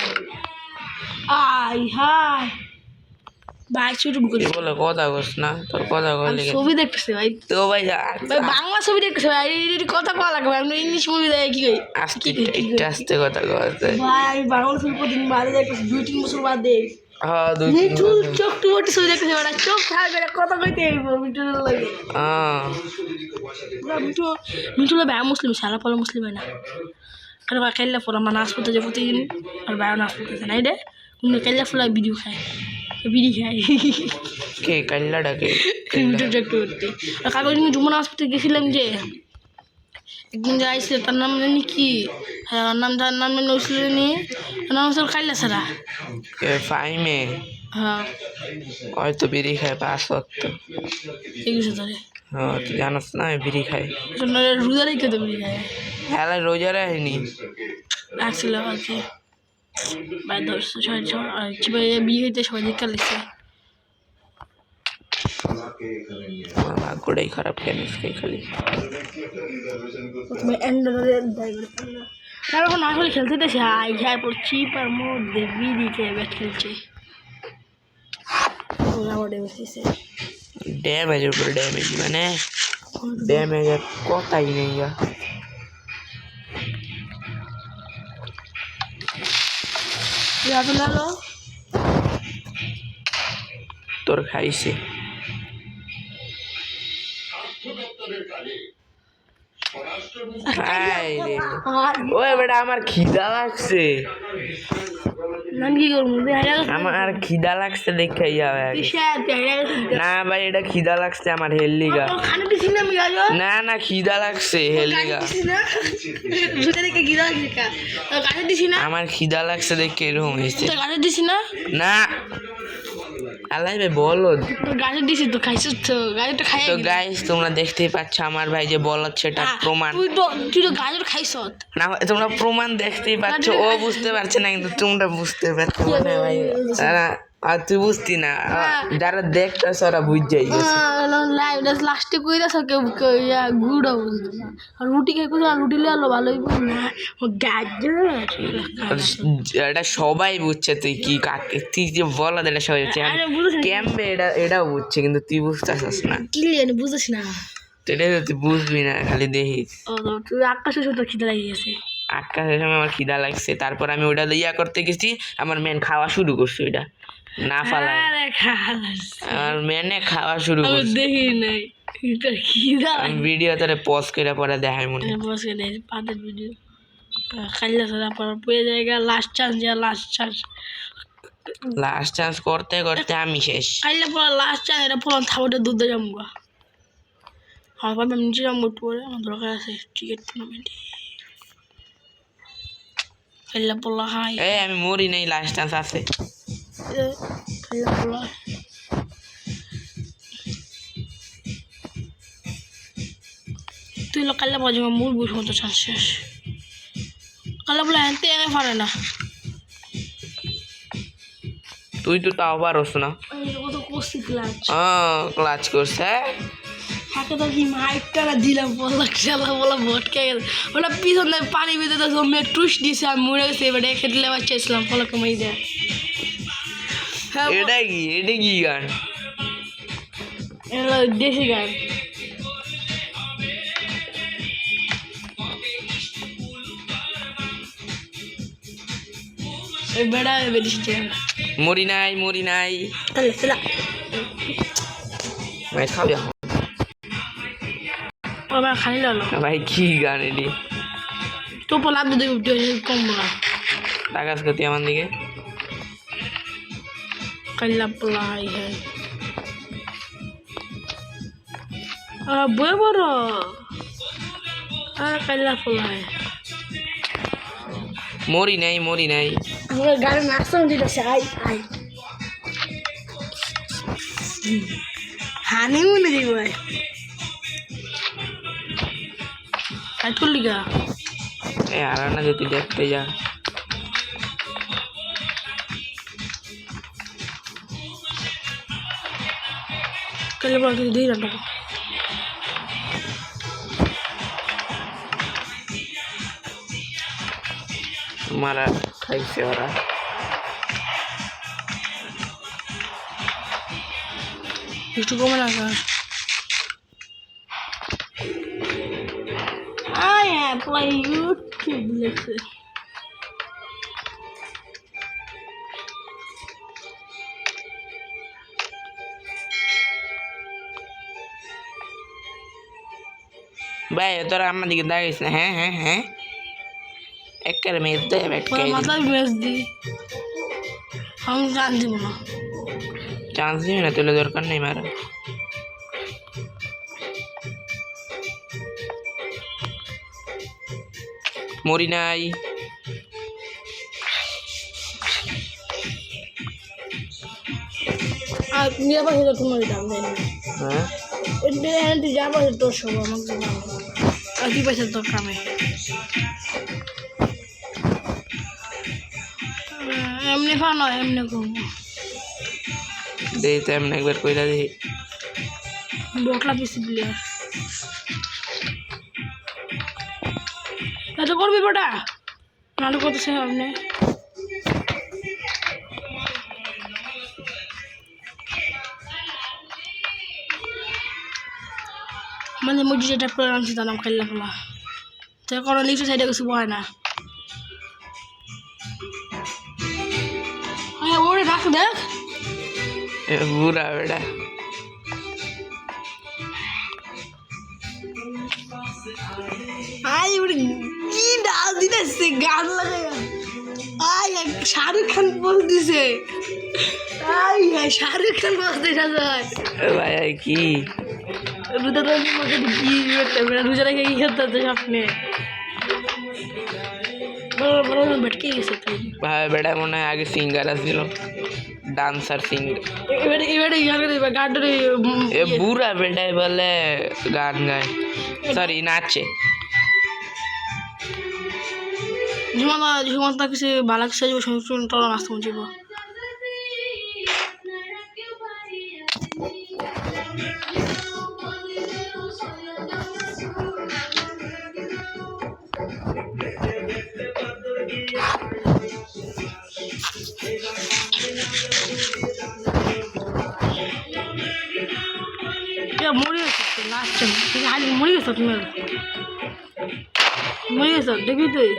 আই হাই ভাই ছুটুম করি বলে কথা কস না তোর কথা কইলে ছবি দেখতেছে ভাই তো ভাই ভাই বাংলা ছবি দেখতেছে ভাই কথা কওয়া লাগবে আমি ইংলিশ মুভি দেখে কি কই আস্তে আস্তে কথা কইতে ভাই আমি বাংলা ছবি প্রতিদিন বাদে দেখতেছি 2-3 বছর বাদে হ্যাঁ দুই মিঠু চোখ টুটি ছবি দেখতেছে ওরা চোখ থাকবে কথা কইতে মিঠু লাগে মিঠু ভাই মুসলিম সারা পলা মুসলিম হয় না কারণ কাইলা ফোরা মানে আসপতে যে প্রতিদিন আর ভাই নাচ করতেছে না রে কিন্তু কাইলা ফোলা ভিডিও খায় বিড়ি খায় কে কাইলা ডাকে মিঠু চোখ টুটি আর কাগজ আমি জুমন আসপতে গেছিলাম যে একদিন যে আইসে তার নাম জানি কি হ্যাঁ তার নাম নইছিল নি নাম হচ্ছে কাইলা সারা ফাইমে হ্যাঁ হয়তো বিড়ি খায় 5 ওয়াক্ত ঠিক আছে তাহলে হ্যাঁ তুই জানাস না আমি বিড়ি খাই রোজা রেখে তো বিড়ি খায় হ্যাঁ রোজা রাখেনি রাখছিল আর কি ভাই 10 ভাই বিয়ে হইতে সবাই দেখা লিখছে ভাগ্যটাই খারাপ কেন খালি প্রথমে এন্ডারের দায় করে তারপর না হলে খেলতে দেশে আই যায় পর চিপার মধ্যে বিড়ি খেয়ে ব্যাট খেলছে আমার ড্যামেজ ড্যামেজের উপরে ড্যামেজ মানে ড্যামেজের কথাই নেই তোর খাইছে ওই বেটা আমার খিদা লাগছে আমার খিদা লাগছে দেখে না ভাই এটা খিদা লাগছে আমার হেললিগা না না খিদা লাগছে হেললিগা আমার খিদা লাগছে দেখে এরকম হয়েছে না আলাই ভাই বলো তো গাইস তোমরা দেখতেই পাচ্ছ আমার ভাই যে বলদ সেটা প্রমাণ না তোমরা প্রমাণ দেখতেই পাচ্ছ ও বুঝতে পারছে না কিন্তু তোমরা বুঝতে পারছো মানে ভাই আর তুই বুঝতি না যারা দেখতেছ ওরা বুঝছেই লাস্টে কই দাস কেউ গুড়া বুঝতো না রুটি খেয়ে কোথাও রুটি লে আলো ভালোই বুঝ না গাজর এটা সবাই বুঝছে তুই কি কাকে তুই যে বলা এটা সবাই বুঝছে ক্যাম্পে এটাও বুঝছে কিন্তু তুই বুঝতেছিস না কি বুঝিস না এটা তুই বুঝবি না খালি দেখিস তুই আকাশের সাথে খিদে লাগিয়ে গেছে আকাশের সময় আমার খিদা লাগছে তারপর আমি ওটা ইয়া করতে গেছি আমার মেন খাওয়া শুরু করছে ওইটা না ফালাই আর মেনে খাওয়া শুরু করছে দেখি নাই ভিডিও তারে পজ করে পরে দেখাই মনে পজ করে দেখ পাতের ভিডিও খাইলা সারা পর পুরো জায়গা লাস্ট চান্স করতে করতে আমি শেষ খাইলা পর লাস্ট চান্স এটা পুরো থাবটা দুধ জমগা হ্যাঁ পাবে নিচে জমগা পরে আমার দরকার আছে টিকিট টুর্নামেন্টে খাইলা পড়লা হাই আমি মরি নাই লাস্ট চান্স আছে খাইলা পড়লা তুই lo কাইলা বাজে মুর বুঝ মতো চান্স শেষ কালা বলে এনতে এনে পারে না তুই তো তাও পারস না কত কোসি ক্লাচ করছে হাতে তো কি মাইকটা দিলাম বলা খেলা বলা ভটকে গেল ওটা পিছনে পানি ভিতরে তো জমে টুস দিছে আমি মরে গেছে এবারে খেটলে বাচ্চাছিলাম ফলো কমাই দেয় এটা কি গান এটা দেশি গান ওই বেড়া বেরিয়েছে মরি নাই তাহলে সেটা ভাই খাবি এখন ওরা খালি লালো ভাই কি গান এটি তো পলা দুধে উঠে কম বলা টাকাস করতে আমার দিকে কাল্লা পলাই হ্যাঁ বই বড় আর কাল্লা পলাই মরি নাই আমার গাড়ি নাচতে দিতেছে আই হানি মনে যাই ভাই কাজ করলি গা এ আর না যে তুই দেখতে যা কাল্লা বলতে দিয়ে যাবো মারা খাইছে ওরা একটু কমে লাগা I play YouTube লেখে ভাই তোরা আমার দিকে দাঁড়িয়েছ না হ্যাঁ একটা মেয়ে দে মাথায় বেশ দি আমি জান দিব না চান্স দিবি না তোলে দরকার নেই মারা মরি নাই আর নিয়ে পাশে তো তোমার দাম দেয় না হ্যাঁ তুই যা পাশে তোর সব আমাকে আর কি পয়সা তোর কামে এমনি ফানো এমনি করবো দেই তো এমনি একবার কইরা দিই বটলা পিসি প্লেয়ার এত করবি বেটা নাটক করতেছে আপনি মানে মুজি যেটা প্লেয়ার আনছি তার নাম খেললা ফেলা তো কোনো নিচে সাইডে কিছু হয় না হ্যাঁ ওরে রাখ দেখ বুড়া বেটা আই ওরে কি ডাল দিতেছে গান লাগায়া আই শাহরুখ খান বল দিছে আই শাহরুখ খান বলতে যায় ভাই কি রুদা তো মধ্যে কি করতে হবে রুজা রেখে কি খেতে স্বপ্নে বড় বড় ভটকে গেছে তুই ভাই বেটা মনে হয় আগে সিঙ্গার আসছিল ডান্সার সিঙ্গার এবারে গানটা এ বুড়া বেটাই বলে গান গায় সরি নাচে ঝুমাতা কিছু ভালো কিছু শুনতে আসতে মুজিব মরে গেছে লাস্ট মরে গেছ তুমি মরে গেছ দেখবি তুই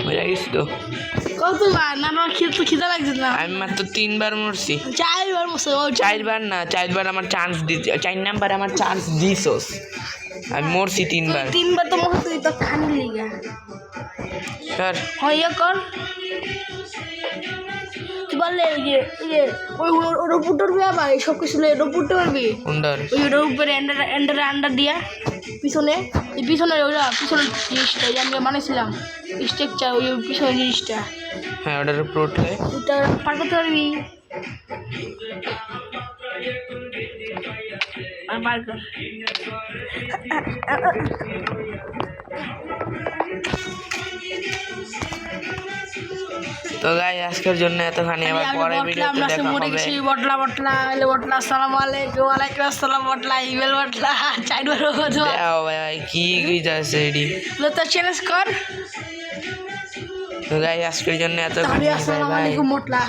মজা গেছি তো কতবার না আমার খিদা লাগছে না আমি মাত্র 3 বার মরছি 4 বার মরছে 4 বার না 4 বার আমার চান্স দিতে 4 নাম্বার আমার চান্স দিছস আমি মরছি 3 বার 3 বার তো মরছে তুই তো খানি লিগা স্যার হইয়া কর তুই বললে ওই ওর উপর উঠবে আবার সব কিছু ওর উপর উঠতে পারবি উন্ডার ওই ওটার উপরে আন্ডার দিয়া পিছনে এই পিছনে ওইটা পিছনের জিনিসটা আমি বানাইছিলাম স্ট্রাকচার ওই পিছনের জিনিসটা হ্যাঁ ওটার উপর উঠলে ওটা পার করতে পারবি আর বার কর তো গাই আজকের জন্য এতখানি আবার পরে ভিডিওতে দেখা হবে বটলা আসসালামু আলাইকুম ওয়ালাইকুম আসসালাম বটলা ইমেল বটলা চাইবার হতো দাও ভাই কি যাচ্ছে এডি তো চ্যালেঞ্জ কর তো গাই আজকের জন্য এতখানি বাই আসসালামু আলাইকুম বটলা